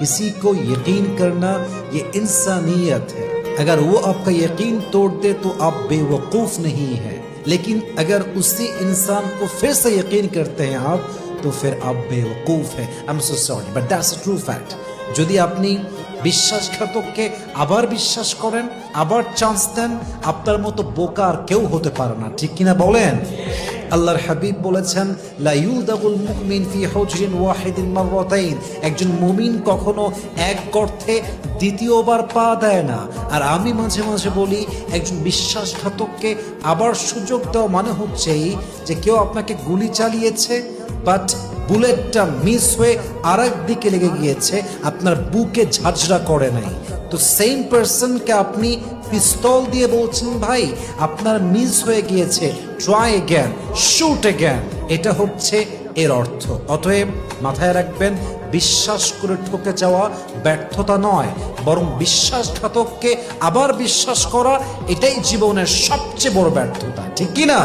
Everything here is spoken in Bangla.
किसी को यकीन करना ये इंसानियत है। अगर वो आपका यकीन तोड़ दे तो आप बेवकूफ़ नहीं हैं, लेकिन अगर उसी इंसान को फिर से यकीन करते हैं आप, तो फिर आप बेवकूफ़ हैं। I am so sorry but that's a true fact. যদি আপনি বিশ্বাসঘাতককে আবার বিশ্বাস করেন, আবার চান্স দেন, আপনার মতো বোকা আর কেউ হতে পারে না, ঠিক কিনা বলেন? আল্লাহর হাবিব বলেছেন, লা ইউদাগুল মুমিন ফি হুজরিন ওয়াহিদিন মাররাতাইন, একজন মুমিন কখনো এক গর্তে দ্বিতীয়বার পা দেয় না। আর আমি মাঝে মাঝে বলি, একজন বিশ্বাসঘাতককে আবার সুযোগ দেওয়া মানে হচ্ছে এই যে কেউ আপনাকে গুলি চালিয়েছে, বাট বুলেটটা মিস হয়ে আরেক দিকে লেগে গিয়েছে, আপনার বুকে ঝাঁঝরা করে নাই। তো সেম পারসনকে আপনি পিস্তল দিয়ে বলছেন, ভাই আপনার মিস হয়ে গিয়েছে, ট্রাই অ্যাগেন, শুট অ্যাগেন। এটা হচ্ছে এর অর্থ। অতএব মাথায় রাখবেন, বিশ্বাস করে ঠকে যাওয়া ব্যর্থতা নয়, বরং বিশ্বাসঘাতককে আবার বিশ্বাস করা এটাই জীবনের সবচেয়ে বড় ব্যর্থতা, ঠিক কিনা?